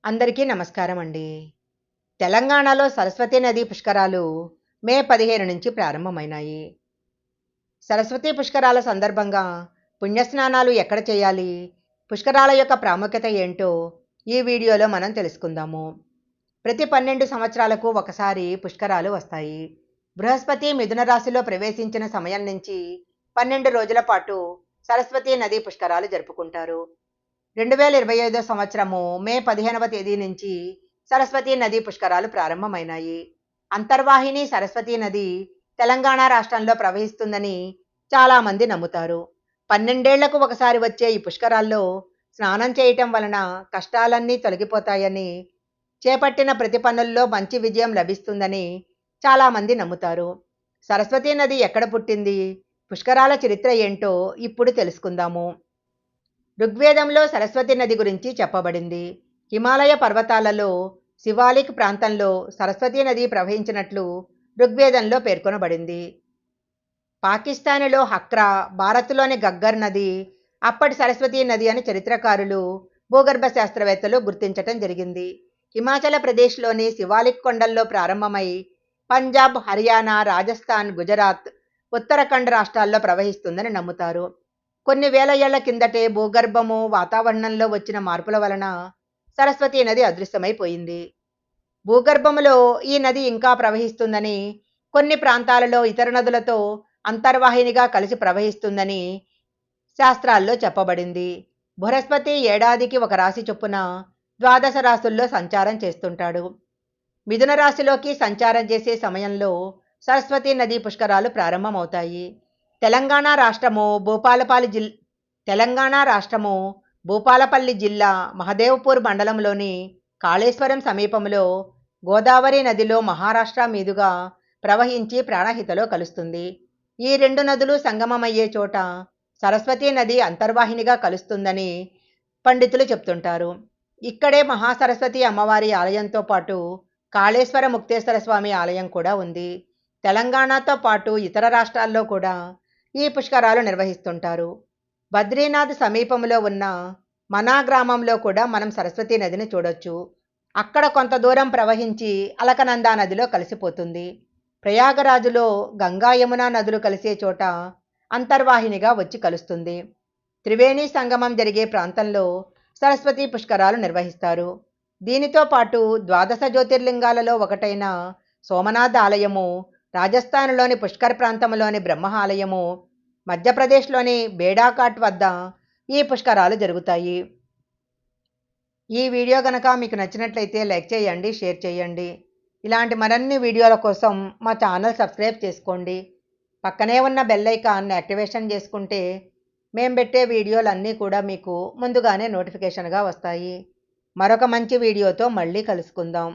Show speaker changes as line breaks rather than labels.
అందరికీ నమస్కారం అండి. తెలంగాణలో సరస్వతీ నది పుష్కరాలు మే 15 నుంచి ప్రారంభమైనాయి. సరస్వతీ పుష్కరాల సందర్భంగా పుణ్యస్నానాలు ఎక్కడ చేయాలి? పుష్కరాల యొక్క ప్రాముఖ్యత ఏంటో ఈ వీడియోలో మనం తెలుసుకుందాము. ప్రతి 12 సంవత్సరాలకు ఒకసారి పుష్కరాలు వస్తాయి. బృహస్పతి మిథున రాశిలో ప్రవేశించిన సమయం నుంచి 12 రోజుల పాటు సరస్వతీ నది పుష్కరాలు జరుపుకుంటారు. 2025 సంవత్సరము మే 15వ తేదీ నుంచి సరస్వతీ నది పుష్కరాలు ప్రారంభమైనాయి. అంతర్వాహిని సరస్వతీ నది తెలంగాణ రాష్ట్రంలో ప్రవహిస్తుందని చాలామంది నమ్ముతారు. 12 ఏళ్లకు ఒకసారి వచ్చే ఈ పుష్కరాల్లో స్నానం చేయటం వలన కష్టాలన్నీ తొలగిపోతాయని, చేపట్టిన ప్రతి పనుల్లో మంచి విజయం లభిస్తుందని చాలామంది నమ్ముతారు. సరస్వతీ నది ఎక్కడ పుట్టింది? పుష్కరాల చరిత్ర ఏంటో ఇప్పుడు తెలుసుకుందాము. ఋగ్వేదంలో సరస్వతి నది గురించి చెప్పబడింది. హిమాలయ పర్వతాలలో శివాలిక్ ప్రాంతంలో సరస్వతీ నది ప్రవహించినట్లు ఋగ్వేదంలో పేర్కొనబడింది. పాకిస్తాన్లో హక్రా, భారత్లోని గగ్గర్ నది అప్పటి సరస్వతీ నది అని చరిత్రకారులు, భూగర్భ శాస్త్రవేత్తలు గుర్తించటం జరిగింది. హిమాచల ప్రదేశ్లోని శివాలిక్ కొండల్లో ప్రారంభమై పంజాబ్, హర్యానా, రాజస్థాన్, గుజరాత్, ఉత్తరాఖండ్ రాష్ట్రాల్లో ప్రవహిస్తుందని నమ్ముతారు. కొన్ని వేల ఏళ్ల కిందటే భూగర్భము, వాతావరణంలో వచ్చిన మార్పుల వలన సరస్వతీ నది అదృశ్యమైపోయింది. భూగర్భములో ఈ నది ఇంకా ప్రవహిస్తుందని, కొన్ని ప్రాంతాలలో ఇతర నదులతో అంతర్వాహినిగా కలిసి ప్రవహిస్తుందని శాస్త్రాల్లో చెప్పబడింది. బృహస్పతి ఏడాదికి ఒక రాశి చొప్పున 12 రాశుల్లో సంచారం చేస్తుంటాడు. మిథున రాశిలోకి సంచారం చేసే సమయంలో సరస్వతీ నది పుష్కరాలు ప్రారంభమవుతాయి. తెలంగాణ రాష్ట్రము భూపాలపల్లి జిల్లా మహదేవ్పూర్ మండలంలోని కాళేశ్వరం సమీపంలో గోదావరి నదిలో మహారాష్ట్ర మీదుగా ప్రవహించి ప్రాణహితలో కలుస్తుంది. ఈ రెండు నదులు సంగమమయ్యే చోట సరస్వతీ నది అంతర్వాహినిగా కలుస్తుందని పండితులు చెప్తుంటారు. ఇక్కడే మహాసరస్వతి అమ్మవారి ఆలయంతో పాటు కాళేశ్వర ముక్తేశ్వర స్వామి ఆలయం కూడా ఉంది. తెలంగాణతో పాటు ఇతర రాష్ట్రాల్లో కూడా ఈ పుష్కరాలు నిర్వహిస్తుంటారు. బద్రీనాథ్ సమీపంలో ఉన్న మనా గ్రామంలో కూడా మనం సరస్వతీ నదిని చూడొచ్చు. అక్కడ కొంత దూరం ప్రవహించి అలకనందా నదిలో కలిసిపోతుంది. ప్రయాగరాజులో గంగా, యమునా నదులు కలిసే చోట అంతర్వాహినిగా వచ్చి కలుస్తుంది. త్రివేణి సంగమం జరిగే ప్రాంతంలో సరస్వతీ పుష్కరాలు నిర్వహిస్తారు. దీనితో పాటు 12 జ్యోతిర్లింగాలలో ఒకటైన సోమనాథ్ ఆలయము, రాజస్థాన్లోని పుష్కర్ ప్రాంతంలోని బ్రహ్మ ఆలయము, మధ్యప్రదేశ్లోని బేడాఘాట్ వద్ద ఈ పుష్కరాలు జరుగుతాయి. ఈ వీడియో కనుక మీకు నచ్చినట్లయితే లైక్ చేయండి, షేర్ చేయండి. ఇలాంటి మరిన్ని వీడియోల కోసం మా ఛానల్ సబ్స్క్రైబ్ చేసుకోండి. పక్కనే ఉన్న బెల్ ఐకాన్ని యాక్టివేషన్ చేసుకుంటే మేము పెట్టే వీడియోలన్నీ కూడా మీకు ముందుగానే నోటిఫికేషన్గా వస్తాయి. మరొక మంచి వీడియోతో మళ్ళీ కలుసుకుందాం.